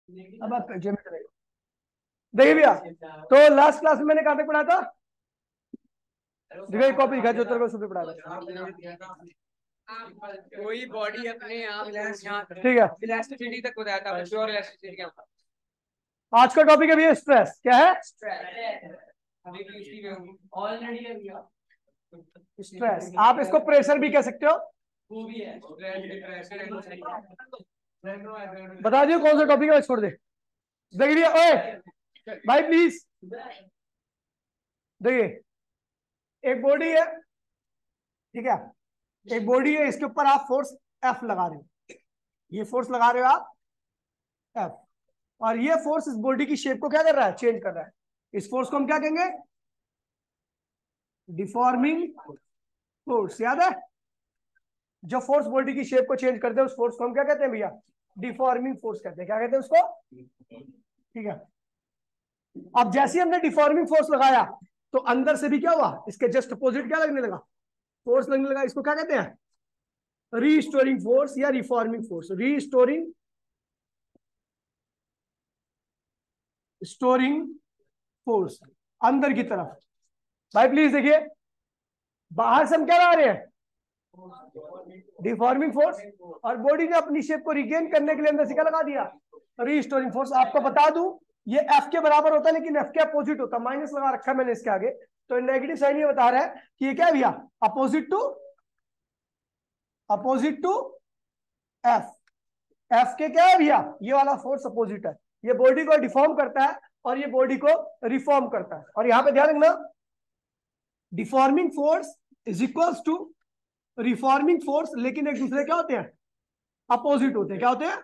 अब आप पेज में चलेगा। देखिए भैया, तो लास्ट क्लास में मैंने कहाँ तक पढ़ा था? देखिए कॉपी दिखा जो तेरे को सुबह पढ़ा था। कोई बॉडी अपने आप ठीक है, इलास्टिसिटी तक बताया था, प्योर इलास्टिसिटी क्या होता आज का टॉपिक है भैया स्ट्रेस। क्या है? Already stress. आप इसको प्रेशर भी कह सकते हो। वो भी है। बता दियो कौन सा टॉपिक है, छोड़ दे। देखिए ओए भाई प्लीज, देखिए एक बॉडी है, ठीक है, एक बॉडी है, इसके ऊपर आप फोर्स एफ लगा रहे हो, ये फोर्स लगा रहे हो आप एफ, और ये फोर्स इस बॉडी की शेप को क्या कर रहा है? चेंज कर रहा है। इस फोर्स को हम क्या कहेंगे? Deforming force. याद है? जो फोर्स बॉडी की शेप को चेंज करते हैं उस फोर्स को हम क्या कहते हैं भैया? डिफॉर्मिंग फोर्स कहते हैं। क्या कहते हैं उसको? ठीक है। अब जैसे ही हमने डिफॉर्मिंग फोर्स लगाया तो अंदर से भी क्या हुआ? इसके जस्ट अपोजिट क्या लगने लगा? फोर्स लगने लगा। इसको क्या कहते हैं? रीस्टोरिंग फोर्स या reforming force. Restoring storing force अंदर की तरफ। भाई प्लीज देखिए, बाहर से हम क्या ला रहे हैं? डिफॉर्मिंग फोर्स, और बॉडी ने अपनी शेप को रिगेन करने के लिए अंदर से क्या लगा दिया? Restoring force. आपको बता दूं ये एफ के बराबर होता है, लेकिन एफ के अपोजिट होता है। माइनस लगा रखा है मैंने इसके आगे, तो नेगेटिव साइन ये बता रहा है कि ये क्या है भैया? Opposite to F. एफ के क्या है भैया? ये वाला फोर्स अपोजिट है। ये बॉडी को डिफॉर्म करता है और ये बॉडी को रिफॉर्म करता है। और यहां पे ध्यान रखना, deforming force is equals to reforming force, लेकिन एक दूसरे क्या होते हैं? अपोजिट होते हैं। क्या होते हैं?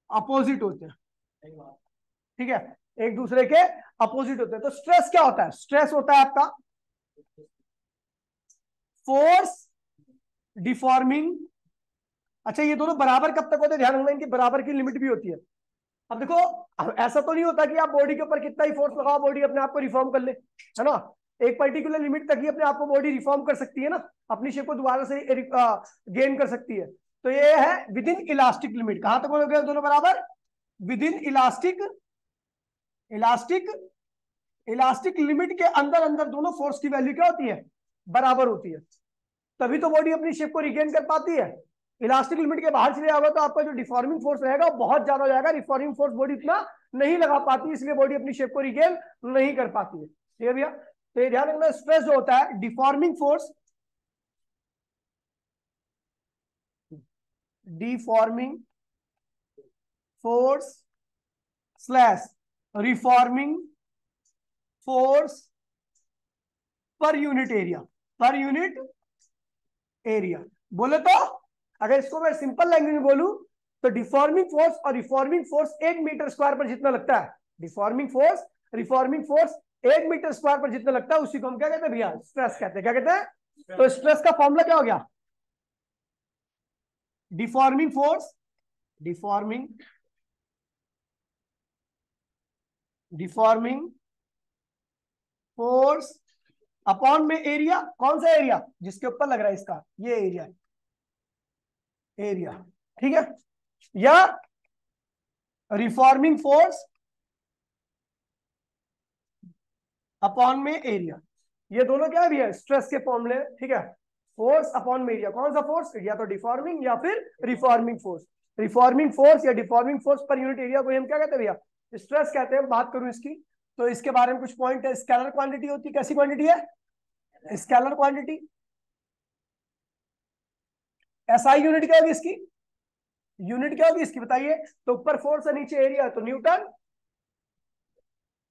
अपोजिट होते हैं। ठीक है, एक दूसरे के अपोजिट होते हैं। तो स्ट्रेस क्या होता है? स्ट्रेस होता है आपका फोर्स डिफॉर्मिंग। अच्छा, ये दोनों बराबर कब तक होते हैं? ध्यान रखना, इनकी बराबर की लिमिट भी होती है। अब देखो, अब ऐसा तो नहीं होता कि आप बॉडी के ऊपर कितना ही फोर्स लगाओ बॉडी अपने आप को रिफॉर्म कर ले, है ना? एक पर्टिकुलर लिमिट तक ही अपने आप को बॉडी रिफॉर्म कर सकती है ना, अपनी शेप को दोबारा से गेन कर सकती है। तो ये है विद इन इलास्टिक लिमिट। कहां तक हो गए दोनों बराबर? With in elastic elastic elastic limit के अंदर अंदर दोनों फोर्स की वैल्यू क्या होती है? बराबर होती है। तभी तो बॉडी अपनी शेप को रिगेन कर पाती है। इलास्टिक लिमिट के बाहर चले जाओगे तो आपका जो डिफॉर्मिंग फोर्स रहेगा वो बहुत ज्यादा हो जाएगा। रिफॉर्मिंग फोर्स बॉडी इतना नहीं लगा पाती, इसलिए बॉडी अपनी शेप को रिगेन नहीं कर पाती है। ठीक है भैया? तो ये ध्यान रखना, स्ट्रेस जो होता है deforming force slash reforming force per unit area. Per unit area बोले तो, अगर इसको मैं सिंपल लैंग्वेज में बोलूं तो डिफॉर्मिंग फोर्स और रिफॉर्मिंग फोर्स 1 मीटर स्क्वायर पर जितना लगता है, deforming force reforming force 1 metre square पर जितना लगता है, उसी को हम क्या कहते हैं भैया? स्ट्रेस कहते हैं। क्या कहते हैं? तो स्ट्रेस का फॉर्मूला क्या हो गया? Deforming force deforming deforming force upon में एरिया। कौन सा एरिया? जिसके ऊपर लग रहा है इसका, ये एरिया। ठीक है? या रिफॉर्मिंग फोर्स अपॉन में एरिया। ये दोनों क्या है भैया? स्ट्रेस के फॉर्मूले। ठीक है? फोर्स अपॉन में एरिया। कौन सा फोर्स? या तो डिफॉर्मिंग या फिर रिफॉर्मिंग फोर्स। रिफॉर्मिंग फोर्स या deforming force per unit area को हम क्या कहते हैं भैया? स्ट्रेस कहते हैं। बात करूं इसकी तो इसके बारे में कुछ पॉइंट है। स्केलर क्वांटिटी होती है। कैसी क्वांटिटी है? Scalar quantity. एसआई यूनिट क्या होगी इसकी? यूनिट क्या होगी इसकी बताइए? तो ऊपर फोर्स है, नीचे एरिया, तो न्यूटन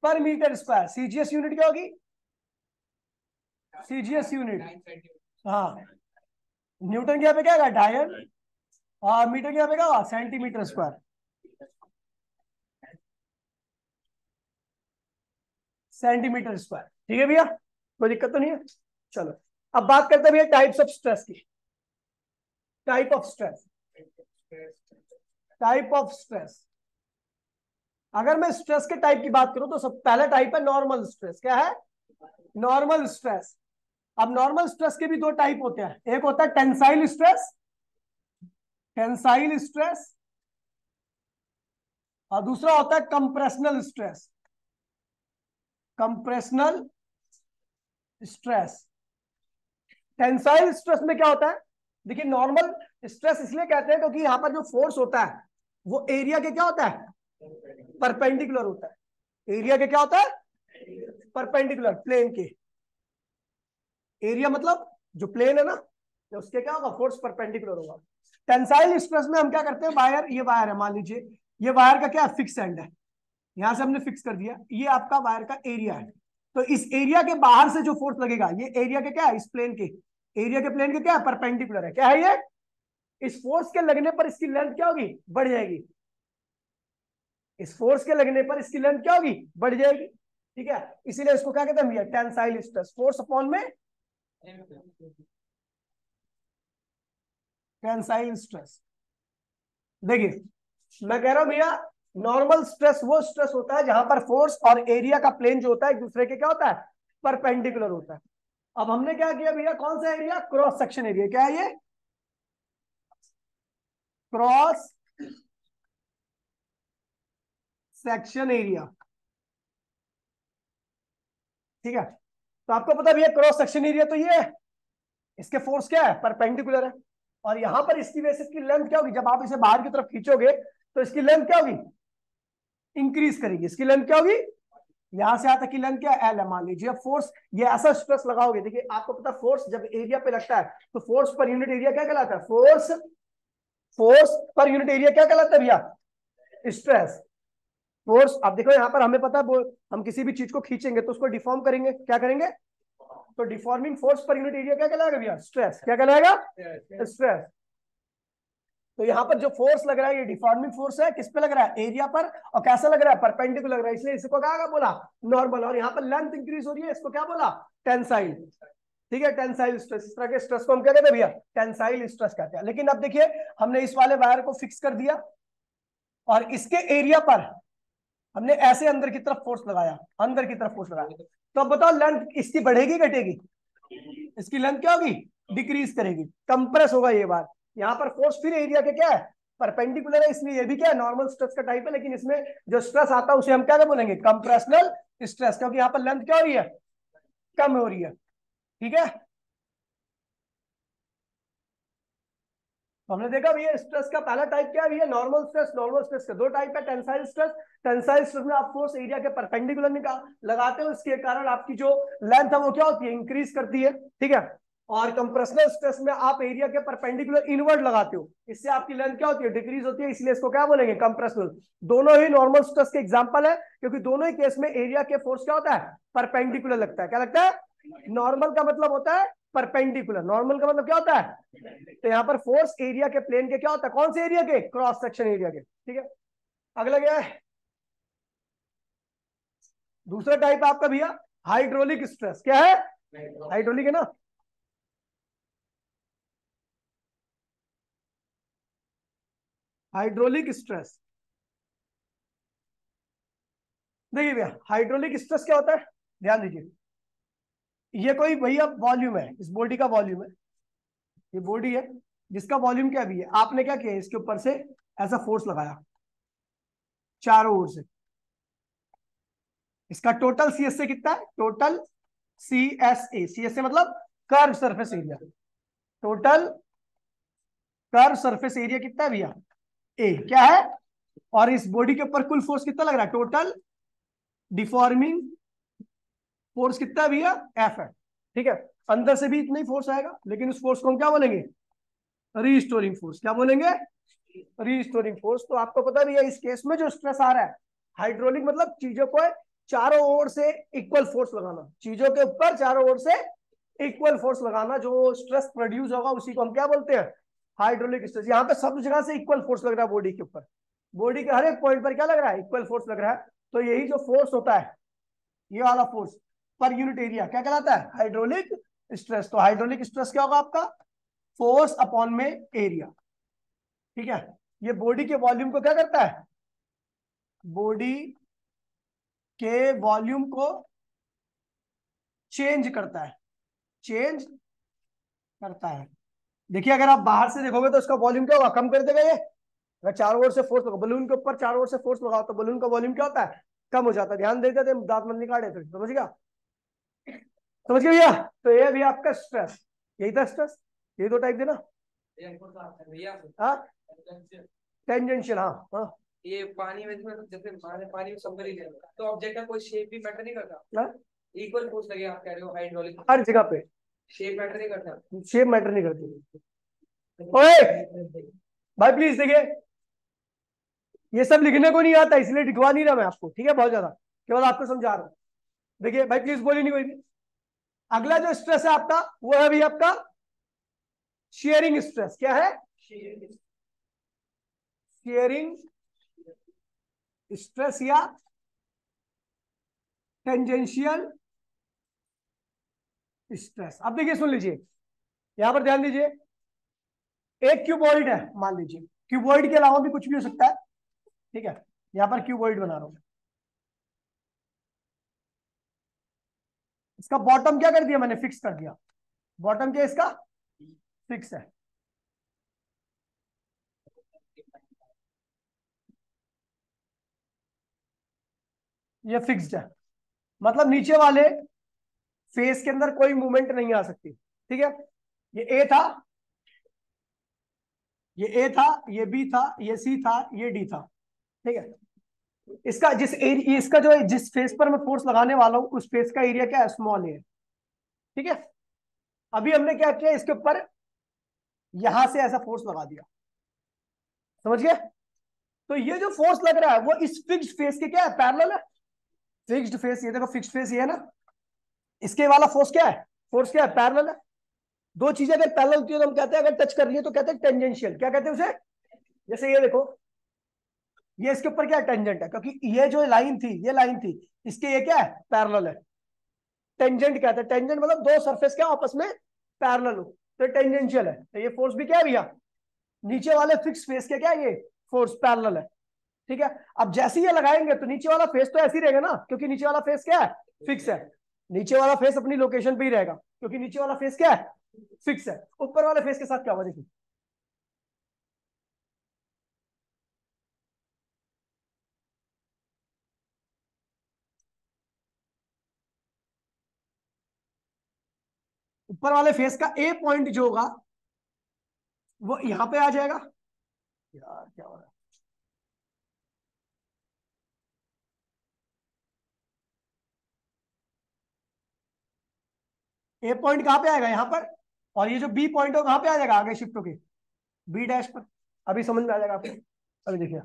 पर मीटर स्क्वायर। सीजीएस यूनिट क्या होगी? सीजीएस यूनिट, हाँ, न्यूटन के यहाँ पे क्या है? डायन। और मीटर के यहाँ पे क्या होगा? Centimetre square. Centimetre square. ठीक है भैया? कोई दिक्कत तो नहीं है? चलो, अब बात करते हैं भैया टाइप्स ऑफ स्ट्रेस की। Type of stress, type of stress. अगर मैं स्ट्रेस के टाइप की बात करूं तो सब पहला टाइप है नॉर्मल स्ट्रेस। क्या है? Normal stress. अब नॉर्मल स्ट्रेस के भी दो टाइप होते हैं। एक होता है टेंसाइल स्ट्रेस, टेंसाइल स्ट्रेस, और दूसरा होता है compressional stress. Compressional stress. Tensile stress में क्या होता है, देखिए नॉर्मल स्ट्रेस इसलिए कहते हैं क्योंकि यहां पर जो फोर्स होता है वो एरिया के क्या होता है, परपेंडिकुलर होता है। एरिया के क्या होता है, परपेंडिकुलर, प्लेन के। एरिया मतलब जो प्लेन है ना, तो उसके क्या होगा, फोर्स परपेंडिकुलर होगा। टेंसाइल स्ट्रेस में हम क्या करते हैं, वायर, ये वायर है, मान लीजिए ये वायर का क्या है, फिक्स एंड है, यहां से हमने फिक्स कर दिया, ये आपका वायर का एरिया है। तो इस एरिया के बाहर से जो फोर्स लगेगा, ये एरिया के क्या है, इस प्लेन के, एरिया के प्लेन के क्या है, परपेंडिकुलर है। क्या है ये, इस फोर्स के लगने पर इसकी लेंथ क्या होगी, बढ़ जाएगी। इस फोर्स के लगने पर इसकी लेंथ क्या होगी, बढ़ जाएगी। ठीक है, इसीलिए इसको क्या कहते हैं भैया, टेंसाइल स्ट्रेस, फोर्स अपॉन में टेंसाइल स्ट्रेस। देखिए मैं कह रहा हूं भैया, नॉर्मल स्ट्रेस वो स्ट्रेस होता है जहां पर फोर्स और एरिया का प्लेन जो होता है एक दूसरे के क्या होता है, परपेंडिकुलर होता है। अब हमने क्या किया भैया, कौन सा एरिया, क्रॉस सेक्शन एरिया। क्या है ये, क्रॉस सेक्शन एरिया। ठीक है, तो आपको पता भैया क्रॉस सेक्शन एरिया तो ये है, इसके फोर्स क्या है, परपेंडिकुलर है। और यहां पर इसकी वजह से इसकी लेंथ क्या होगी, जब आप इसे बाहर की तरफ खींचोगे तो इसकी लेंथ क्या होगी, इंक्रीज करेगी। इसकी लेंथ क्या होगी, यहां से यहां तक की लेंथ क्या है, एल है। मान लीजिए फोर्स, ये ऐसा स्ट्रेस लगाओगे, देखिए आपको पता फोर्स जब एरिया पे लगता है तो फोर्स पर यूनिट एरिया क्या कहलाता है, force, force per unit area क्या कहलाता है भैया, स्ट्रेस। फोर्स, अब देखो यहां पर हमें पता है, हम किसी भी चीज को खींचेंगे तो उसको डिफॉर्म करेंगे, क्या करेंगे, तो deforming force per unit area क्या कहलाएगा भैया, स्ट्रेस। क्या कहलाएगा, स्ट्रेस। तो यहाँ पर जो फोर्स लग रहा है ये डिफॉर्मिंग फोर्स है, किस पे लग रहा है, एरिया पर। और कैसा लग रहा है, परपेंडिकुलर लग रहा है, इसलिए इसको क्या बोला, नॉर्मल। और यहाँ पर लेंथ इंक्रीज हो रही है, इसको क्या बोला, टेंसाइल। ठीक है, टेंसाइल स्ट्रेस, इस तरह के स्ट्रेस को हम क्या कहते हैं भैया, टेंसाइल स्ट्रेस कहते हैं। लेकिन अब देखिए हमने इस वाले वायर को फिक्स कर दिया और इसके एरिया पर हमने ऐसे अंदर की तरफ फोर्स लगाया, अंदर की तरफ फोर्स लगाया। तो अब बताओ लेंथ इसकी बढ़ेगी घटेगी, इसकी लेंथ क्या होगी, डिक्रीज करेगी, कंप्रेस होगा ये बार। यहाँ पर फोर्स फिर एरिया के क्या है, परपेंडिकुलर है, इसलिए ये भी क्या है, नॉर्मल स्ट्रेस का टाइप है। लेकिन इसमें जो स्ट्रेस आता है उसे हम क्या बोलेंगे, कंप्रेशनल स्ट्रेस, क्योंकि यहाँ पर लेंथ क्या हो रही है, कम हो रही है। ठीक है, तो हमने देखा भैया स्ट्रेस का पहला टाइप क्या है भैया, नॉर्मल स्ट्रेस। नॉर्मल स्ट्रेस के दो टाइप है, टेंसाइल स्ट्रेस। टेंसाइल स्ट्रेस में आप फोर्स एरिया के परपेंडिकुलर लगाते हो, इसके कारण आपकी जो लेंथ है वो क्या होती है, इंक्रीज करती है। ठीक है, और कंप्रेशनल स्ट्रेस में आप एरिया के परपेंडिकुलर इनवर्ड लगाते हो, इससे आपकी लेंथ क्या होती है, डिक्रीज होती है, इसलिए इसको क्या बोलेंगे, कंप्रेशनल। दोनों ही नॉर्मल स्ट्रेस के एग्जांपल है, क्योंकि दोनों ही केस में एरिया के फोर्स क्या होता है, परपेंडिकुलर लगता है। क्या लगता है, नॉर्मल का मतलब होता है परपेंडिकुलर, नॉर्मल का मतलब क्या होता है। तो यहाँ पर फोर्स एरिया के प्लेन के क्या होता है, कौन से एरिया के, क्रॉस सेक्शन एरिया के। ठीक है, अगला क्या है, दूसरा टाइप आपका भैया हाइड्रोलिक स्ट्रेस। क्या है, हाइड्रोलिक है ना। हाइड्रोलिक स्ट्रेस, देखिए भैया हाइड्रोलिक स्ट्रेस क्या होता है, ध्यान दीजिए। ये कोई भैया वॉल्यूम है, इस बॉडी का वॉल्यूम है, ये बॉडी है जिसका वॉल्यूम क्या भी है, आपने क्या किया, इसके ऊपर से ऐसा फोर्स लगाया चारों ओर से। इसका टोटल सी एस ए कितना है, total C S A, C S A मतलब curve surface area. Total curve surface area कितना है भैया, ए क्या है। और इस बॉडी के ऊपर कुल फोर्स कितना लग रहा है, टोटल डिफॉर्मिंग फोर्स कितना है भैया, एफ है। ठीक है, अंदर से भी इतना ही फोर्स आएगा, लेकिन उस फोर्स को हम क्या बोलेंगे, रीस्टोरिंग फोर्स। क्या बोलेंगे, रीस्टोरिंग फोर्स। तो आपको पता भी है इस केस में जो स्ट्रेस आ रहा है, हाइड्रोलिक मतलब चीजों को चारों ओर से इक्वल फोर्स लगाना, चीजों के ऊपर चारों ओर से इक्वल फोर्स लगाना, जो स्ट्रेस प्रोड्यूस होगा उसी को हम क्या बोलते हैं, हाइड्रोलिक स्ट्रेस। यहाँ पे सब जगह से इक्वल फोर्स लग रहा है बॉडी के ऊपर, बॉडी के हर एक पॉइंट पर क्या लग रहा है, इक्वल फोर्स लग रहा है। तो यही जो फोर्स होता है, ये वाला फोर्स पर यूनिट एरिया क्या कहलाता है, हाइड्रोलिक स्ट्रेस। तो हाइड्रोलिक स्ट्रेस क्या होगा आपका, फोर्स अपॉन में एरिया। ठीक है, ये बॉडी के वॉल्यूम को क्या करता है, बॉडी के वॉल्यूम को चेंज करता है, चेंज करता है। देखिए अगर आप बाहर से देखोगे तो इसका वॉल्यूम क्या होगा, कम कर देगा ये, अगर चारों ओर से फोर्स लगाओ, बलून के ऊपर चारों ओर से फोर्स लगाओ तो बलून का वॉल्यूम क्या होता है, कम हो जाता है। ध्यान देते थे, दांत मत निकाले थे, समझ गया, समझ गए भैया। तो ये भी आपका स्ट्रेस, यही था स्ट्रेस, ये दो टाइप देना। हाँ, टेंजेंशियल, हाँ हाँ। ये पानी में जैसे पानी में सबमरीन है तो ऑब्जेक्ट का कोई शेप भी मैटर नहीं करता, हाँ? इक्वल फोर्स लगे आप कह रहे हो हाइड्रोलिक, हर जगह पे शेप मैटर नहीं करता। शेप मैटर नहीं करती। ओए भाई प्लीज देखिए, ये सब लिखने को नहीं आता इसलिए लिखवा नहीं रहा मैं आपको, ठीक है, बहुत ज्यादा, केवल आपको समझा रहा हूँ। देखिए भाई प्लीज बोलिए नहीं कोई भी। अगला जो स्ट्रेस है आपका वो है भी आपका शेयरिंग स्ट्रेस। क्या है? शेयरिंग स्ट्रेस या टेंजेंशियल स्ट्रेस। अब देखिए सुन लीजिए, यहां पर ध्यान दीजिए, एक क्यूबॉइड है मान लीजिए, क्यूबॉइड के अलावा भी कुछ भी हो सकता है, ठीक है, यहां पर क्यूबॉइड बना रहा हूं। इसका बॉटम क्या कर दिया मैंने, फिक्स कर दिया। बॉटम क्या इसका, फिक्स है। ये फिक्स्ड है, मतलब नीचे वाले फेस के अंदर कोई मूवमेंट नहीं आ सकती, ठीक है। ये ए था, ये ए था, ये बी था, ये सी था, ये डी था, ठीक है। इसका इसका जो है, जिस फेस पर मैं फोर्स लगाने वाला हूं उस फेस का एरिया क्या है, स्मॉल ए, ठीक है। अभी हमने क्या किया, इसके ऊपर यहां से ऐसा फोर्स लगा दिया, समझ गए। तो ये जो फोर्स लग रहा है वो इस फिक्स्ड फेस के क्या है, पैरेलल है। फिक्स्ड फेस, ये देखो फिक्स्ड फेस ये है ना, इसके वाला फोर्स क्या है, फोर्स क्या है, पैरेलल है। दो चीजें अगर पैरेलल होती है तो हम कहते हैं, अगर टच कर रही है तो कहते हैं टेंजेंशियल। क्या कहते हैं उसे, जैसे ये देखो, ये इसके ऊपर क्या है, टेंजेंट है, क्योंकि ये जो लाइन थी, ये लाइन थी, इसके ये क्या है, पैरेलल है। टेंजेंट कहते हैं, टेंजेंट मतलब दो सरफेस क्या आपस में पैरेलल हो, तो टेंजेंशियल है। तो ये फोर्स भी क्या है भैया, नीचे वाले फिक्स फेस के क्या है, ये फोर्स पैरेलल है, ठीक है। अब जैसे ये लगाएंगे तो नीचे वाला फेस तो ऐसे ही रहेगा ना, क्योंकि नीचे वाला फेस क्या है, फिक्स है। नीचे वाला फेस अपनी लोकेशन पे ही रहेगा, क्योंकि नीचे वाला फेस क्या है, फिक्स है। ऊपर वाले फेस के साथ क्या होगा देखिए, ऊपर वाले फेस का ए पॉइंट जो होगा वो यहां पे आ जाएगा। यार क्या हो रहा है, ए पॉइंट कहां पे आएगा, यहां पर, और ये जो बी पॉइंट हो कहां पे आ जाएगा, आगे शिफ्ट होके बी डैश पर। अभी समझ में आ जाएगा आपको, अभी देखिए,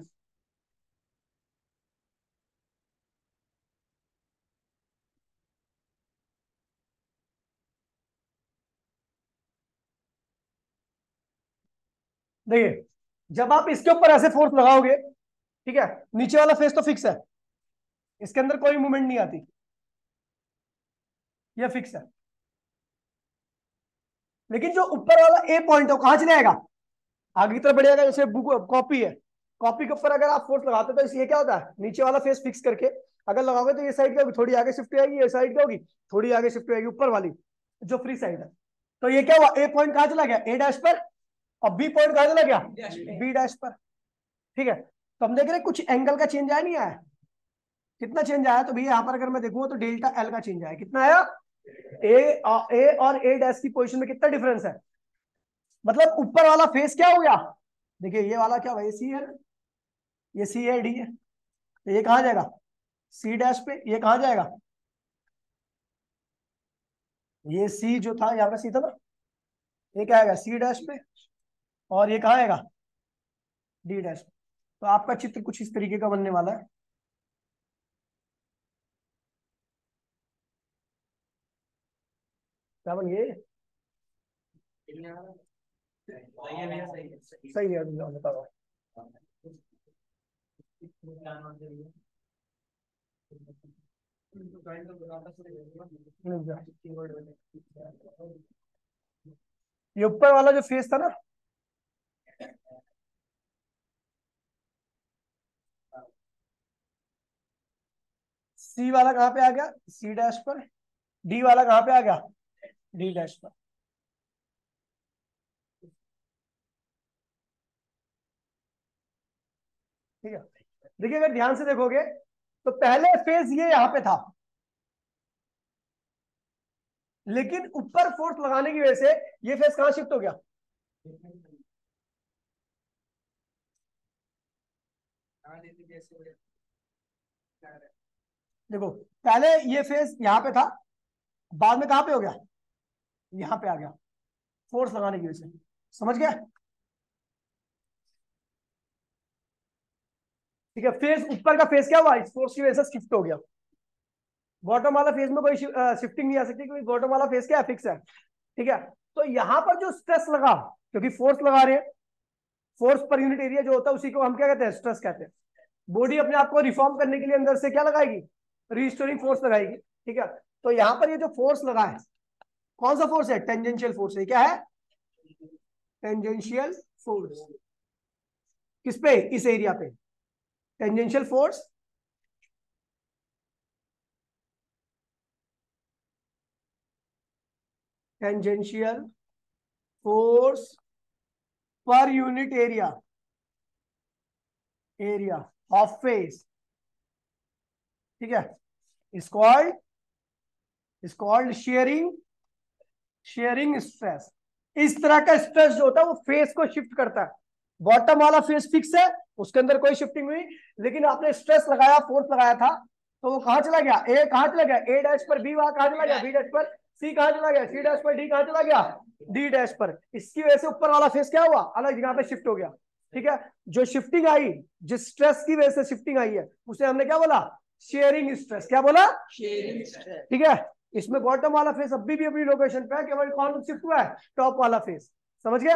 देखिए जब आप इसके ऊपर ऐसे फोर्स लगाओगे, ठीक है, नीचे वाला फेस तो फिक्स है, इसके अंदर कोई मूवमेंट नहीं आती, ये फिक्स है। लेकिन जो ऊपर वाला ए पॉइंट है वो कहां चले जाएगा, आगे की तरफ बढ़ेगा। जैसे बुक कॉपी है, कॉपी के ऊपर अगर आप फोर्स लगाते हो तो ये क्या होता है, नीचे वाला फेस फिक्स करके अगर लगाओगे तो ये साइड क्या होगी, थोड़ी आगे शिफ्ट हो जाएगी, ये साइड क्या होगी, थोड़ी आगे शिफ्ट हो जाएगी, ऊपर वाली जो फ्री साइड है। तो ये क्या हुआ, ए पॉइंट कहां चला गया, ए डैश पर, और बी पॉइंट कहां चला गया, बी डैश पर, ठीक है। तो हम देख रहे हैं कुछ एंगल का चेंज आया, नहीं आया, कितना चेंज आया, तो भैया यहाँ पर अगर मैं देखूँ तो डेल्टा एल का चेंज आया, कितना आया, ए और ए डैश की पोजीशन में कितना डिफरेंस है, मतलब ऊपर वाला फेस क्या हो गया, देखिए ये वाला क्या हुआ, ये सी है ना, ये सी है, डी है, तो ये कहाँ जाएगा, सी डैश पे, ये कहाँ जाएगा, ये सी जो था यहाँ पे सी था ना, ये क्या आएगा, सी डैश पे, और ये कहाँ आएगा, डी डैश पे। तो आपका चित्र कुछ इस तरीके का बनने वाला है। क्या बन गए, सही है, बताओ। ये ऊपर वाला जो फेस था ना, सी वाला कहाँ पे आ गया, सी डैश पर, डी वाला कहाँ पे आ गया, डी डैश पर। ठीक है, देखिए अगर ध्यान से देखोगे तो पहले फेज ये यहां पे था, लेकिन ऊपर फोर्स लगाने की वजह से ये फेज कहां शिफ्ट हो गया? देखो पहले ये फेज यहां पे था, बाद में कहां पे हो गया? यहां पे आ गया, फोर्स लगाने की वजह से। समझ गया? ठीक है, फेज ऊपर का फेज क्या हुआ? इस फोर्स की वजह से शिफ्ट हो गया। बॉटम वाला फेज में कोई शिफ्टिंग नहीं आ सकती, क्योंकि बॉटम वाला फेज क्या है? फिक्स है। ठीक है, तो यहां पर जो स्ट्रेस लगा, क्योंकि फोर्स लगा रहे हैं, फोर्स पर यूनिट एरिया जो होता है उसी को हम क्या कहते हैं? स्ट्रेस कहते हैं। बॉडी अपने आप को रिफॉर्म करने के लिए अंदर से क्या लगाएगी? रीस्टोरिंग फोर्स लगाएगी। ठीक है, तो यहां पर ये जो फोर्स लगा है, कौन सा फोर्स है? टेंजेंशियल फोर्स है। क्या है? Tangential force. किस पे? इस एरिया पे। Tangential force tangential force per unit area, area of face. ठीक है, is called sharing, sharing stress. इस तरह का स्ट्रेस जो होता है वो फेस को शिफ्ट करता है। बॉटम वाला फेस फिक्स है, उसके अंदर कोई शिफ्टिंग हुई, लेकिन आपने स्ट्रेस लगाया, फोर्स लगाया था, तो वो कहां चला गया? ए कहां चला गया? ए डैश पर। बी वहां कहां चला गया? बी डैश पर। सी कहां चला गया? सी डैश पर। डी कहां चला गया? डी डैश पर। इसकी वजह से ऊपर वाला फेस क्या हुआ? अलग जगह पे शिफ्ट हो गया। ठीक है, जो शिफ्टिंग आई, जिस स्ट्रेस की वजह से शिफ्टिंग आई है, उसे हमने क्या बोला? Sharing stress. क्या बोला? Sharing stress. ठीक है, इसमें बॉटम वाला फेस अभी भी अपनी लोकेशन पे है, केवल कौन शिफ्ट हुआ है? टॉप वाला फेस। समझ गया?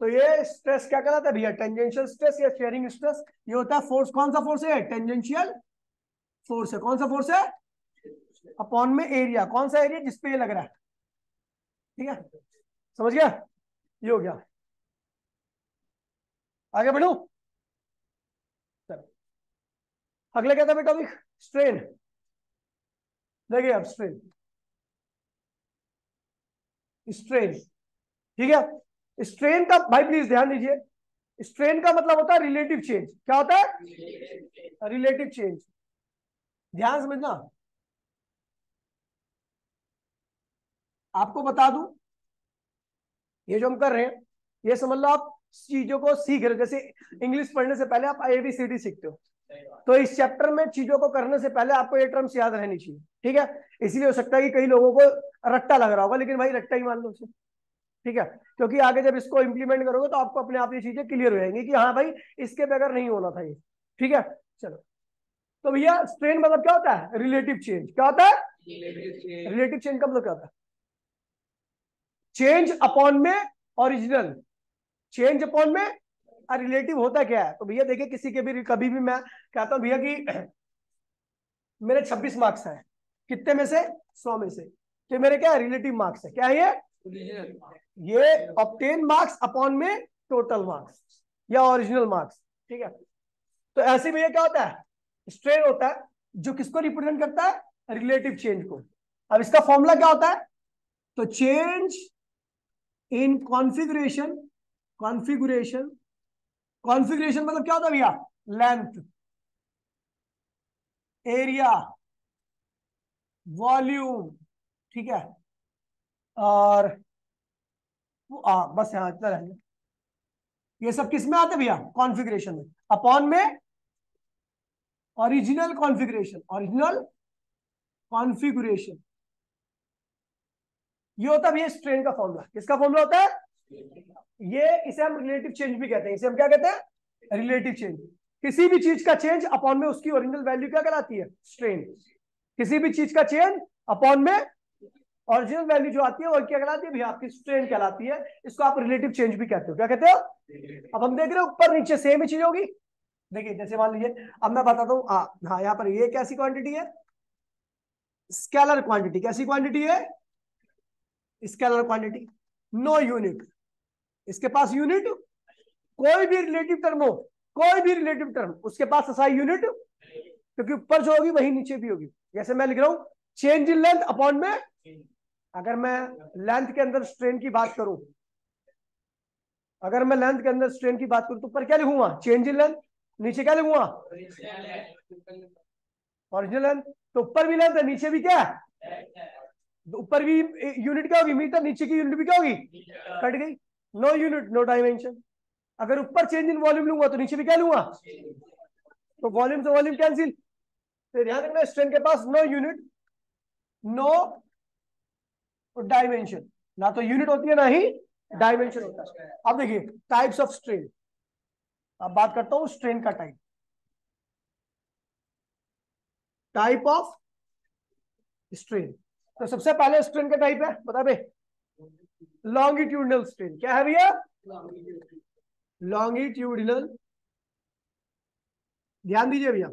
तो ये स्ट्रेस क्या कहलाता है भैया? टेंजेंशियल स्ट्रेस या शेयरिंग स्ट्रेस। ये होता है फोर्स। कौन सा फोर्स है? टेंजेंशियल फोर्स है। कौन सा फोर्स है? अपॉन में एरिया। कौन सा एरिया? जिसपे ये लग रहा है। ठीक है, समझ गया? ये हो गया। आगे बढ़ू? चलो, अगले क्या था टॉपिक? स्ट्रेन। देखिए अब स्ट्रेन, स्ट्रेन। ठीक है, स्ट्रेन का भाई प्लीज ध्यान दीजिए, स्ट्रेन का मतलब होता है रिलेटिव चेंज। क्या होता है? Relative change. ध्यान समझना, आपको बता दूं, ये जो हम कर रहे हैं, ये समझ लो आप चीजों को सीख रहे हो। जैसे इंग्लिश पढ़ने से पहले आप ABCD सीखते हो, तो इस चैप्टर में चीजों को करने से पहले आपको ये टर्म्स याद रहनी चाहिए। ठीक है, इसलिए हो सकता है कि कई लोगों को रट्टा लग रहा होगा, लेकिन भाई रट्टा ही मान लो उसे। ठीक है, क्योंकि आगे जब इसको इंप्लीमेंट करोगे तो आपको अपने आप ये चीजें क्लियर हो जाएंगी कि हाँ भाई, इसके बगैर नहीं होना था ये। ठीक है, चलो, तो भैया स्ट्रेन मतलब क्या होता है? Relative change. क्या होता है? रिलेटिव चेंज का मतलब क्या होता है? चेंज अपॉन में ओरिजिनल, चेंज अपॉन में रिलेटिव होता क्या है? तो भैया देखिए, किसी के भी कभी भी मैं कहता हूं भैया कि मेरे 26 मार्क्स हैं, कितने में से? 100 में से। तो मेरे क्या है? रिलेटिव मार्क्स है। क्या है ये ऑब्टेन मार्क्स अपॉन में टोटल मार्क्स या ओरिजिनल मार्क्स। ठीक है, तो ऐसे में ये क्या होता है? स्ट्रेन होता है, जो किसको रिप्रेजेंट करता है? रिलेटिव चेंज को। अब इसका फॉर्मूला क्या होता है? तो change in configuration, configuration, configuration मतलब क्या होता है भैया? Length, area, volume. ठीक है, और बस यहां इतना रहेंगे। ये सब किस में आते भैया? कॉन्फ़िगरेशन में। अपॉन में ओरिजिनल कॉन्फ़िगरेशन, ओरिजिनल कॉन्फ़िगरेशन। ये होता है भैया स्ट्रेन का फॉर्मूला। किसका फॉर्मूला होता है? ये इसे हम रिलेटिव चेंज भी कहते हैं। इसे हम क्या कहते हैं? Relative change. किसी भी चीज का चेंज अपॉन में उसकी ओरिजिनल वैल्यू क्या कहलाती है? स्ट्रेन। किसी भी चीज का चेंज अपॉन में ओरिजिनल वैल्यू जो आती है वो क्या कहलाती है भैया? आपकी स्ट्रेन कहलाती है। इसको आप रिलेटिव चेंज भी कहते हो। क्या कहते हो? अब हम देख रहे हो ऊपर नीचे सेम ही चीज होगी। देखिए जैसे मान लीजिए, अब मैं बताता हूँ। हाँ, यहाँ पर ये कैसी क्वांटिटी है? Scalar quantity. कैसी क्वांटिटी है? Scalar quantity. नो यूनिट, इसके पास यूनिट, कोई भी रिलेटिव टर्म हो, कोई भी रिलेटिव टर्म, उसके पास असाई यूनिट, क्योंकि ऊपर जो होगी वही नीचे भी होगी। जैसे मैं लिख रहा हूं चेंज इन लेंथ अपॉन में, अगर मैं लेंथ के अंदर स्ट्रेन की बात करूं, अगर मैं लेंथ के अंदर स्ट्रेन की बात करूं तो ऊपर क्या लिखूंगा? Change in length. नीचे क्या लिखूंगा? Original length. तो ऊपर भी लेंथ है, नीचे भी क्या है? तो ऊपर भी यूनिट क्या होगी? मीटर। नीचे की यूनिट भी क्या होगी? कट गई। No unit no dimension. अगर ऊपर चेंज इन वॉल्यूम लूंगा तो नीचे भी क्या लूंगा? तो वॉल्यूम से वॉल्यूम कैंसिल। तो ध्यान रखना, स्ट्रेन के पास नो यूनिट नो डायमेंशन। ना तो यूनिट होती है ना ही डायमेंशन होता है। अब देखिए टाइप्स ऑफ स्ट्रेन। अब बात करता हूं स्ट्रेन का टाइप। Type of strain. तो सबसे पहले स्ट्रेन का टाइप है, बता बे। Longitudinal strain. क्या है भैया? लॉन्गिट्यूडनल। ध्यान दीजिए भैया,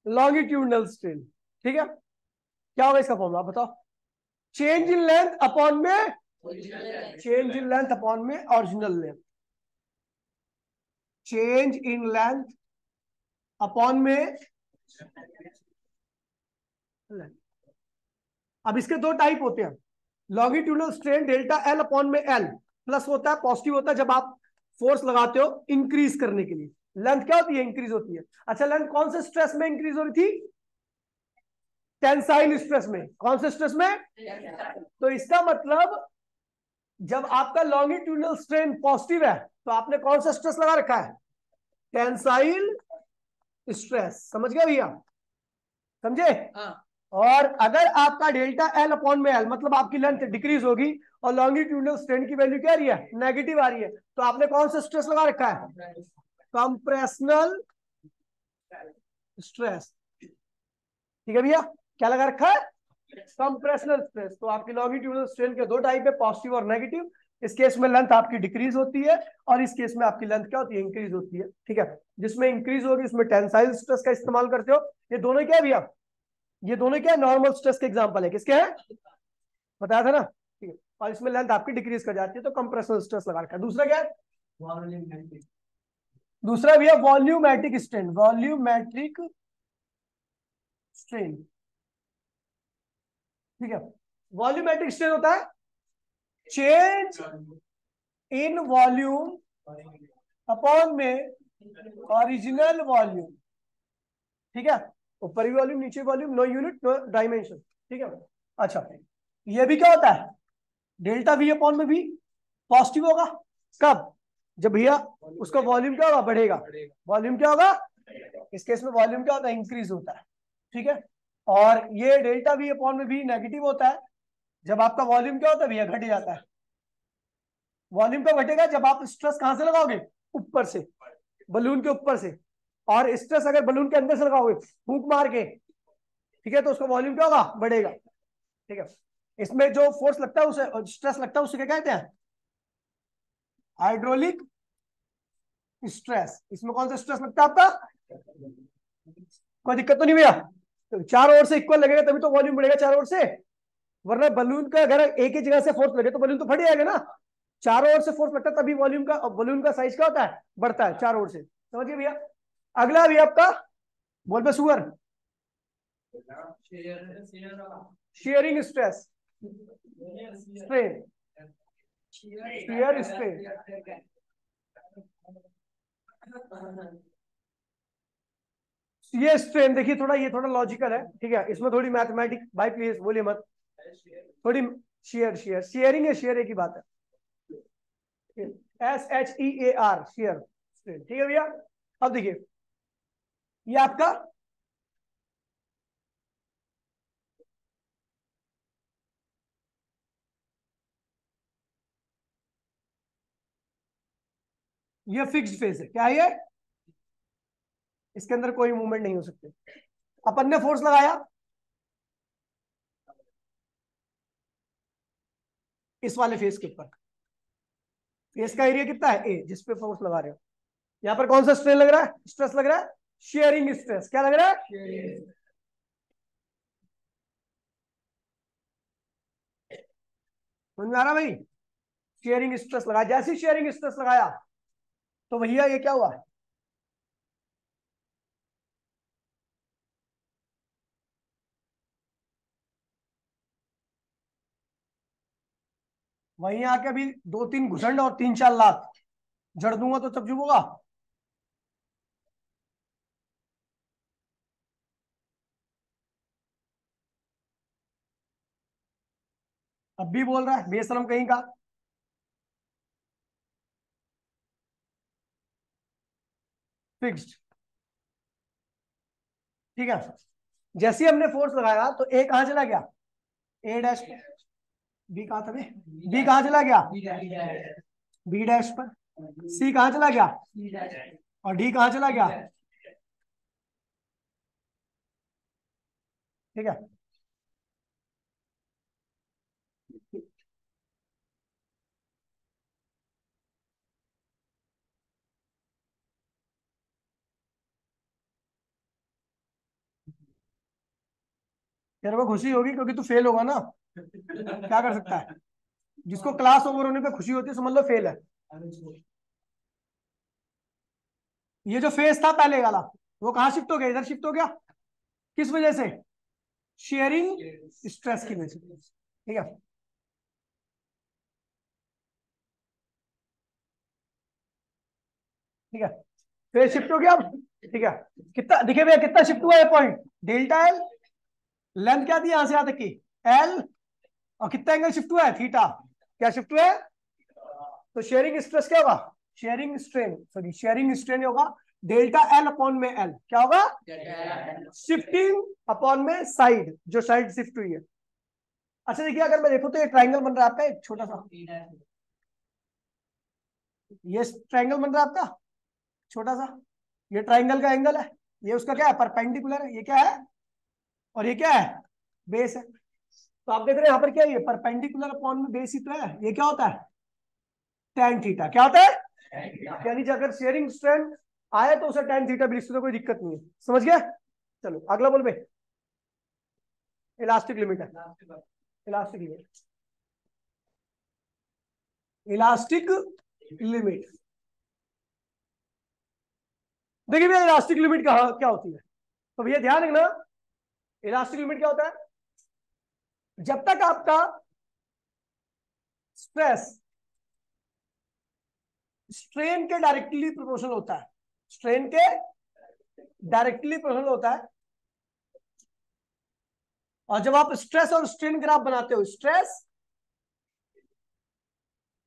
लॉन्गिट्यूडनल स्ट्रेन। ठीक है, क्या होगा इसका फॉर्मूला बताओ? चेंज इन लेंथ अपॉन में, चेंज इन लेंथ अपॉन में original length. Change in length upon में लेंथ। अब इसके दो टाइप होते हैं। Longitudinal strain delta L upon में एल प्लस होता है, पॉजिटिव होता है जब आप फोर्स लगाते हो इंक्रीज करने के लिए। लेंथ क्या होती है? इंक्रीज होती है। अच्छा, लेंथ कौन से स्ट्रेस में इंक्रीज हो रही थी? टेंसाइल स्ट्रेस में। कौन से स्ट्रेस में? तो इसका मतलब जब आपका लॉन्गिट्यूडनल स्ट्रेन पॉजिटिव है तो आपने कौन सा स्ट्रेस लगा रखा है? Tensile stress. समझ गए भैया? समझे? और अगर आपका डेल्टा एल अपॉन में एल मतलब आपकी लेंथ डिक्रीज होगी और लॉन्गिट्यूडनल स्ट्रेन की वैल्यू क्या आ रही है? नेगेटिव आ रही है, तो आपने कौन सा स्ट्रेस लगा रखा है? Compressional stress. ठीक है भैया, क्या लगा रखा है? Compressional stress. तो आपकी लॉन्गिट्यूडनल स्ट्रेन के दो टाइप है, पॉजिटिव और नेगेटिव। इस केस में लेंथ आपकी डिक्रीज होती है और इस केस में आपकी लेंथ क्या होती है? इंक्रीज होती है। ठीक है, जिसमें इंक्रीज होगी उसमें टेंसाइल स्ट्रेस का इस्तेमाल करते हो। ये दोनों क्या है भैया? ये दोनों क्या है? नॉर्मल स्ट्रेस के एग्जांपल है। किसके हैं? बताया था ना। ठीक है, और इसमें लेंथ आपकी डिक्रीज कर जाती है तो कंप्रेशनल स्ट्रेस लगा रखा है। दूसरा क्या है? दूसरा भैया वॉल्यूमेट्रिक स्ट्रेन। Volumetric strain. ठीक है, वॉल्यूमेट्रिक स्ट्रेन होता है चेंज इन वॉल्यूम अपॉन में ओरिजिनल वॉल्यूम। ठीक है, ऊपर भी वॉल्यूम नीचे volume, no unit no dimension. ठीक है, अच्छा ये भी क्या होता है? डेल्टा वी अपॉन में भी पॉजिटिव होगा। कब? जब भैया उसका वॉल्यूम क्या होगा? बढ़ेगा। वॉल्यूम क्या होगा? इस केस में वॉल्यूम क्या होता है? इंक्रीज होता है। ठीक है, और ये डेल्टा वी अपॉन में भी नेगेटिव होता है जब आपका वॉल्यूम क्या होता है भैया? घट जाता है। वॉल्यूम कब घटेगा? जब आप स्ट्रेस कहां से लगाओगे? ऊपर से, बलून के ऊपर से। और स्ट्रेस अगर बलून के अंदर से लगाओगे फूंक मार के, ठीक है, तो उसका वॉल्यूम क्या होगा? बढ़ेगा। ठीक है, इसमें जो फोर्स लगता है उसे, स्ट्रेस लगता है उसे क्या कहते हैं? Hydraulic stress. इसमें कौन सा स्ट्रेस लगता है आपका? कोई दिक्कत तो नहीं भैया? तो चारों ओर से इक्वल लगेगा तभी तो वॉल्यूम बढ़ेगा चारों ओर से, वरना बलून का अगर एक ही जगह से फोर्स लगे तो बलून तो फट जाएगा ना। चारों ओर से फोर्स लगता है तभी वॉल्यूम का, बलून का साइज क्या होता है? बढ़ता है चारों ओर से। समझिए भैया? अगला भी आपका, बोल पे सुअर, sharing stress strain. Shear strain. ये स्ट्रेन देखिए थोड़ा, ये थोड़ा लॉजिकल है। ठीक है, इसमें थोड़ी मैथमेटिक, भाई प्लीज बोलिए मत। थोड़ी शेयर, शेयर शेयरिंग है, शेयर एक ही बात है। SHEAR shear strain. ठीक है भैया, अब देखिए ये आपका ये फिक्स्ड फेस है। क्या है ये? इसके अंदर कोई मूवमेंट नहीं हो सकती। अपन ने फोर्स लगाया इस वाले फेस के ऊपर। फेस का एरिया कितना है? ए, जिस पे फोर्स लगा रहे हो। यहाँ पर कौन सा स्ट्रेन लग रहा है? स्ट्रेस लग रहा है शेयरिंग स्ट्रेस। क्या लग रहा है? समझ में आ रहा भाई? शेयरिंग स्ट्रेस लगाया। जैसे ही शेयरिंग स्ट्रेस लगाया तो भैया ये क्या हुआ? वहीं आके अभी 2-3 घुसंड और 3-4 लाख जड़ दूंगा तो तब होगा। अब भी बोल रहा है बेशरम कहीं का। फिक्स्ड, ठीक है। जैसे ही हमने फोर्स लगाया तो ए कहां चला गया, ए डैश पे। बी कहां था बे, बी कहां चला गया, बी डैश पर। सी कहां चला गया, और डी कहां चला गया, ठीक है। तेरे को खुशी होगी क्योंकि तू फेल होगा ना, क्या कर सकता है। जिसको क्लास ओवर होने पे खुशी होती है समझ लो फेल है। ये जो फेस था पहले वाला वो कहां शिफ्ट हो गया, इधर शिफ्ट हो गया। किस वजह से, शेयरिंग स्ट्रेस की वजह से, ठीक है। ठीक है, फेस शिफ्ट हो गया अब, ठीक है। कितना दिखे भैया, कितना शिफ्ट हुआ है पॉइंट, डेल्टा एल। लेंथ क्या थी यहां से यहां तक की, एल। और कितना एंगल शिफ्ट हुआ है, थीटा। क्या शिफ्ट हुआ है, तो शेयरिंग स्ट्रेस क्या होगा, sharing strain, sorry sharing strain होगा डेल्टा एल अपॉन में एल। क्या होगा, शिफ्टिंग अपॉन में साइड, जो साइड शिफ्ट हुई है। अच्छा देखिए, अगर मैं देखूं तो ये ट्राइंगल बन रहा है आपका एक छोटा सा, ये ट्राइंगल बन रहा है आपका छोटा सा, ये ट्राइंगल का एंगल है, ये उसका क्या है, परपेंडिकुलर है, ये क्या है, और ये क्या है, बेस है। तो आप देख रहे हैं यहाँ पर क्या है, ये परपेंडिकुलर अपॉन में बेस ही तो है, ये क्या होता है, tan थीटा। क्या होता है, यानी कि अगर शेयरिंग स्ट्रेंथ आए तो उसे tan थीटा भी लिखते तो कोई दिक्कत नहीं है, समझ गया। चलो अगला बोल बे, इलास्टिक लिमिट है, इलास्टिक लिमिट, इलास्टिक लिमिट। देखिए भैया इलास्टिक लिमिट कहा क्या होती है, तो भैया ध्यान रखना, इलास्टिक लिमिट क्या होता है, जब तक आपका स्ट्रेस स्ट्रेन के डायरेक्टली प्रोपोर्शनल होता है, स्ट्रेन के डायरेक्टली प्रोपोर्शनल होता है। और जब आप स्ट्रेस और स्ट्रेन ग्राफ बनाते हो, स्ट्रेस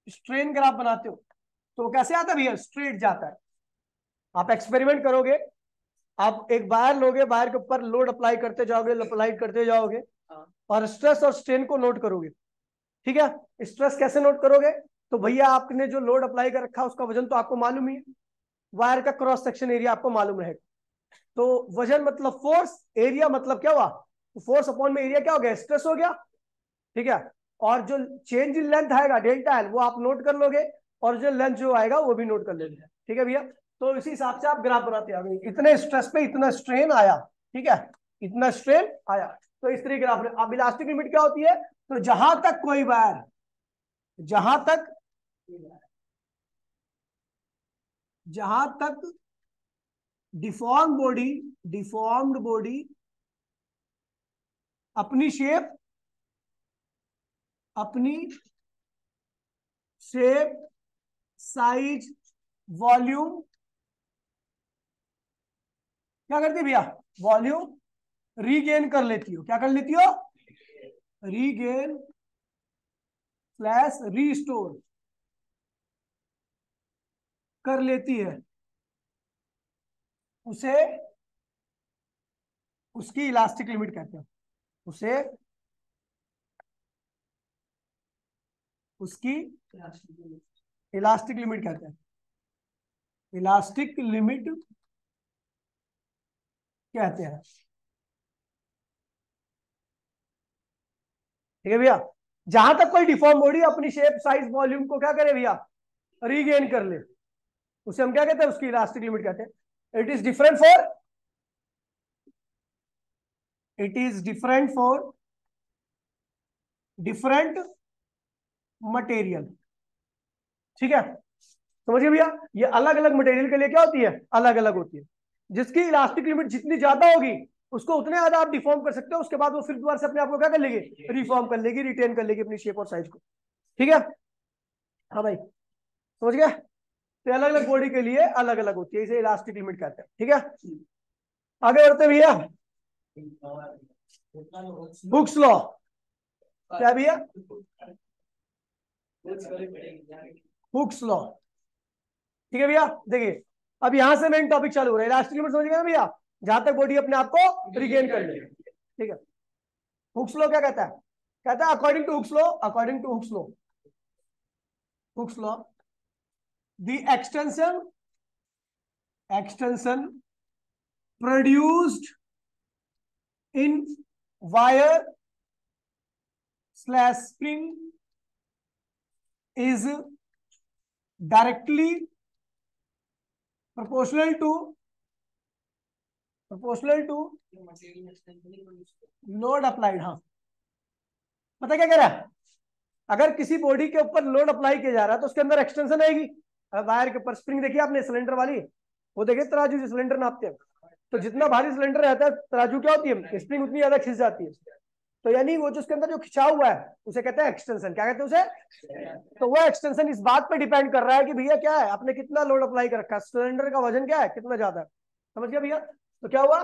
स्ट्रेन ग्राफ बनाते हो, तो वो कैसे आता है भैया, स्ट्रेट जाता है। आप एक्सपेरिमेंट करोगे, आप एक वायर लोगे, वायर के ऊपर लोड अप्लाई करते जाओगे, अप्लाई करते जाओगे, और स्ट्रेस और स्ट्रेन को नोट करोगे, ठीक है। स्ट्रेस कैसे नोट करोगे, तो भैया आपने जो लोड अप्लाई कर रखा है उसका वजन तो आपको मालूम ही है, वायर का क्रॉस सेक्शन एरिया आपको मालूम रहेगा। तो वजन मतलब फोर्स, एरिया मतलब क्या हुआ, तो फोर्स अपॉन में एरिया क्या हो गया, स्ट्रेस हो गया, ठीक है। और जो चेंज इन लेंथ आएगा डेल्टा एल, वो आप नोट कर लोगे, और जो लेंथ जो आएगा वो भी नोट कर लेंगे, ठीक है भैया। तो इसी हिसाब से आप ग्राफ बनाते आगे, इतने स्ट्रेस पे इतना स्ट्रेन आया, ठीक है, इतना स्ट्रेन आया, तो इस तरीके ग्राफ। अब इलास्टिक लिमिट क्या होती है, तो जहां तक कोई वायर, जहां तक जहां तक डिफॉर्म्ड बॉडी अपनी शेप, अपनी शेप, साइज, वॉल्यूम, क्या करती है भैया, वॉल्यूम रीगेन कर लेती हो, क्या कर लेती हो, रीगेन स्लैश रीस्टोर कर लेती है, उसे उसकी इलास्टिक लिमिट कहते हैं, उसे उसकी इलास्टिक लिमिट कहते हैं, इलास्टिक लिमिट कहते हैं, ठीक है भैया। जहां तक कोई डिफॉर्म बॉडी अपनी शेप, साइज, वॉल्यूम को क्या करे भैया, रीगेन कर ले, उसे हम क्या कहते हैं, उसकी इलास्टिक लिमिट कहते हैं। It is different for it is different for different material, ठीक है, समझिए भैया। ये अलग अलग मटेरियल के लिए क्या होती है, अलग अलग होती है। जिसकी इलास्टिक लिमिट जितनी ज्यादा होगी उसको उतने ज्यादा आप डिफॉर्म कर सकते हो, उसके बाद वो फिर दोबारा से अपने आप को क्या कर लेगी, रिफॉर्म कर लेगी, रिटेन कर लेगी अपनी शेप और साइज को, ठीक है। हाँ भाई समझ गया, तो अलग अलग बॉडी के लिए अलग अलग होती है, इसे इलास्टिक लिमिट कहते हैं, ठीक है। आगे बढ़ते भैया, हुक्स लॉ। क्या भैया? Hooke's law. ठीक है भैया, देखिए अब यहां से मेन टॉपिक चालू हो रहा है। इलास्टिक लिमिट समझ गए ना भैया, जहां तक बॉडी अपने आप को रिगेन कर ले। ठीक है, हुक्स लॉ क्या कहता है? कहता है according to Hooke's law, according to Hooke's law, Hooke's law the extension produced in wire slash spring is directly proportional to load applied. हाँ, पता क्या कह रहा है? अगर किसी बॉडी के ऊपर लोड अप्लाई किया जा रहा है तो उसके अंदर एक्सटेंशन आएगी। वायर के ऊपर स्प्रिंग देखिए आपने, सिलेंडर वाली, वो देखिए तराजू जो सिलेंडर नापते हैं, तो जितना भारी सिलेंडर रहता है तराजू क्या होती है, स्प्रिंग उतनी ज्यादा खिंच जाती है। तो यानी वो जो उसके अंदर जो खिंचा हुआ है उसे कहते हैं एक्सटेंशन। क्या कहते हैं उसे? तो वो एक्सटेंशन इस बात पे डिपेंड कर रहा है कि भैया क्या है, आपने कितना लोड अप्लाई कर रखा है, सिलेंडर का वजन क्या है, कितना ज्यादा है। समझ गया भैया? तो क्या हुआ,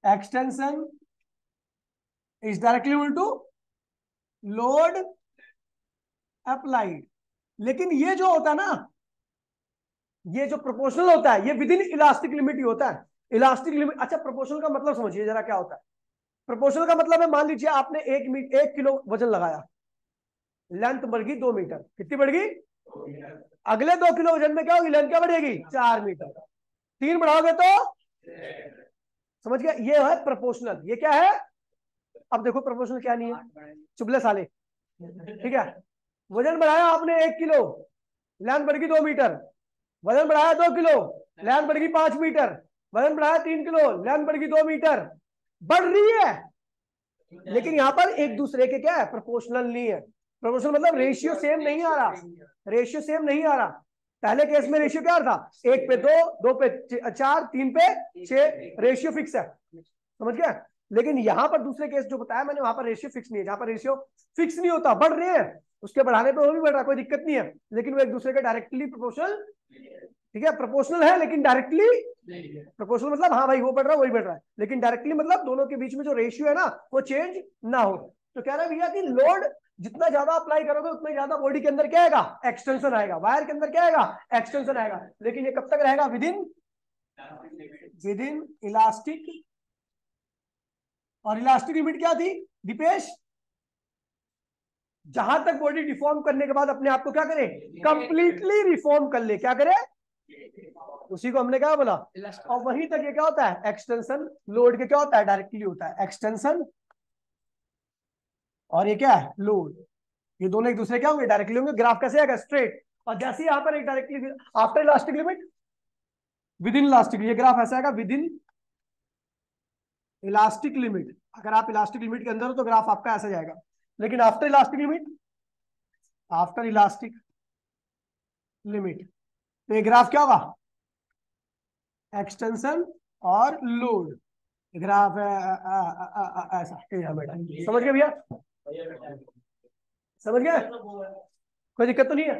extension is directly equal to load applied. लेकिन ये जो होता है ना, ये जो प्रोपोर्शनल होता है, ये विद इन इलास्टिक लिमिट ही होता है। इलास्टिक लिमिट, अच्छा प्रोपोर्शनल का मतलब समझिए जरा क्या होता है। प्रोपोर्शनल का मतलब है, मान लीजिए आपने 1 किलो वजन लगाया, लेंथ बढ़ गई 2 मीटर। कितनी बढ़ गई? अगले 2 किलो वजन में क्या होगी, लेंथ क्या बढ़ेगी? 4 मीटर। 3 बढ़ाओगे तो, समझ गया, ये है प्रोपोर्शनल। ये क्या है? अब देखो प्रोपोर्शनल क्या नहीं है, चुगले साले। ठीक है, वजन बढ़ाया आपने 1 किलो, लेंथ बढ़ गई 2 मीटर। वजन बढ़ाया 2 किलो, लेंथ बढ़ गई 5 मीटर। वजन बढ़ाया 3 किलो, लेंथ बढ़ गई 2 मीटर। बढ़ रही है, लेकिन यहाँ पर एक दूसरे के क्या है, प्रोपोर्शनल नहीं है। प्रोपोर्शनल मतलब रेशियो सेम नहीं आ रहा, रेशियो सेम नहीं आ रहा। पहले केस में रेशियो क्या था, 1 पे 2, 2 पे 4, 3 पे 6, रेशियो फिक्स है। समझ गया? लेकिन यहाँ पर दूसरे केस जो बताया मैंने, वहां पर रेशियो फिक्स नहीं है। जहां पर रेशियो फिक्स नहीं होता, बढ़ रहे हैं, उसके बढ़ाने पे वो भी बढ़ रहा है, कोई दिक्कत नहीं है, लेकिन वो एक दूसरे के डायरेक्टली प्रोपोर्शनल। ठीक है, प्रोपोर्शनल है लेकिन डायरेक्टली, प्रोपोर्शनल मतलब हाँ भाई वो बढ़ रहा है वही बढ़ रहा है, लेकिन डायरेक्टली मतलब दोनों के बीच में जो रेशियो है ना वो चेंज ना हो। तो कह रहा है भैया कि लोड जितना ज्यादा अप्लाई करोगे उतना ज्यादा बॉडी के अंदर क्या आएगा, एक्सटेंशन आएगा, वायर के अंदर क्या आएगा, एक्सटेंशन आएगा। लेकिन ये कब तक रहेगा, विद इन इलास्टिक। और इलास्टिक लिमिट क्या थी दीपेश? जहां तक बॉडी डिफॉर्म करने के बाद अपने आप को क्या करे, कंप्लीटली रिफॉर्म कर ले। क्या करे, उसी को हमने क्या बोला। और वहीं तक ये क्या होता है, एक्सटेंशन। लोड के क्या होता है, डायरेक्टली होता है एक्सटेंशन, और ये क्या है, लोड। ये दोनों एक दूसरे क्या होंगे, डायरेक्टली होंगे। ग्राफ कैसे आएगा, स्ट्रेट। और जैसे यहां पर एक directly after elastic limit, with in elastic, ये ग्राफ ऐसा आएगा विद इन इलास्टिक लिमिट। अगर आप इलास्टिक लिमिट के अंदर हो तो ग्राफ आपका ऐसा जाएगा, लेकिन after elastic limit, after elastic limit, तो ये ग्राफ क्या होगा, एक्सटेंशन और लोड। ग्राफ ऐसा। समझ गए भैया, समझ गए, कोई दिक्कत तो नहीं है?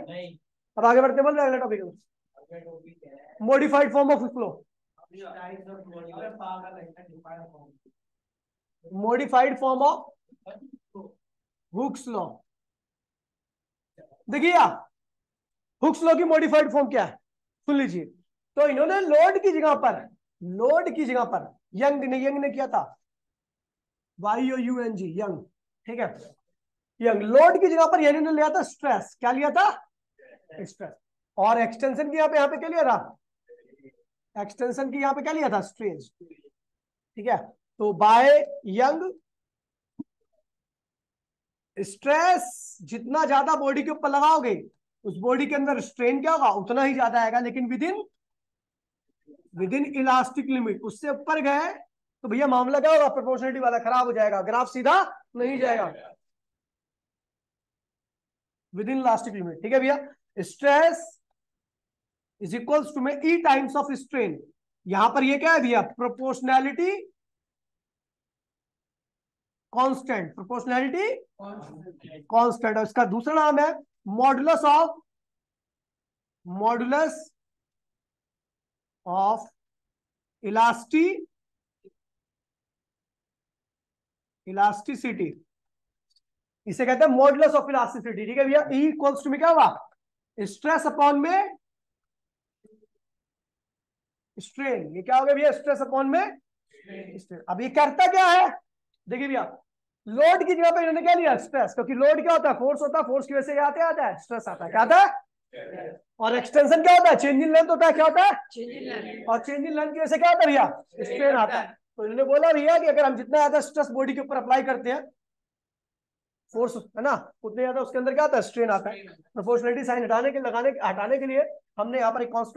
अब आगे बढ़ते बोल रहे अगला topic, modified form of flow. Modified form of Hooke's law. देखिए हुक्स लॉ की मॉडिफाइड फॉर्म क्या है, सुन लीजिए। तो इन्होंने लोड की जगह पर, लोड की जगह पर, यंग ने किया था, YOUNG, यंग। ठीक है, यंग। लोड की जगह पर यानी ने लिया था स्ट्रेस। क्या लिया था, स्ट्रेस। और एक्सटेंशन की यहाँ पे क्या लिया था, एक्सटेंशन की यहाँ पे क्या लिया था, स्ट्रेस। ठीक है, तो बाय यंग, स्ट्रेस जितना ज्यादा बॉडी के ऊपर लगाओगे उस बॉडी के अंदर स्ट्रेन क्या होगा, उतना ही ज्यादा आएगा, लेकिन विद इन इलास्टिक लिमिट। उससे ऊपर गए तो भैया मामला क्या होगा, प्रोपोर्शनलिटी वाला खराब हो जाएगा, ग्राफ सीधा नहीं जाएगा। विद इन इलास्टिक लिमिट, ठीक है भैया। स्ट्रेस इज इक्वल्स टू में ई टाइम्स ऑफ स्ट्रेन। यहां पर ये क्या है भैया, प्रोपोर्शनैलिटी कांस्टेंट, प्रोपोर्शनैलिटी कांस्टेंट। इसका दूसरा नाम है मॉडुलस ऑफ इलास्टिसिटी। इसे कहते हैं मॉडुलस ऑफ इलास्टिसिटी। ठीक है भैया, E इक्वल्स टू में क्या होगा, स्ट्रेस अपॉन में स्ट्रेन। ये क्या हो गया भैया, स्ट्रेस अपॉन में स्ट्रेन। अब ये करता क्या है, देखिए भैया, लोड की जगह पे इन्होंने क्या लिया, स्ट्रेस, क्योंकि लोड क्या होता है, फोर्स होता है, फोर्स की वजह से क्या आता है, स्ट्रेस आता है। क्या आता है, और एक्सटेंशन क्या होता है, चेंज इन लेंथ होता है। क्या होता है, चेंज इन लेंथ। और चेंज इन लेंथ की वजह से क्या होता है भैया, स्ट्रेन आता है। तो इन्होंने बोला भैया कि अगर हम जितना ज्यादा स्ट्रेस बॉडी के ऊपर अप्लाई करते हैं, फोर्स है ना, उतने ज्यादा उसके अंदर क्या आता है, स्ट्रेन आता है। प्रोपोर्शनलिटी साइन हटाने के लिए हमने यहाँ पर एक कांस्टेंट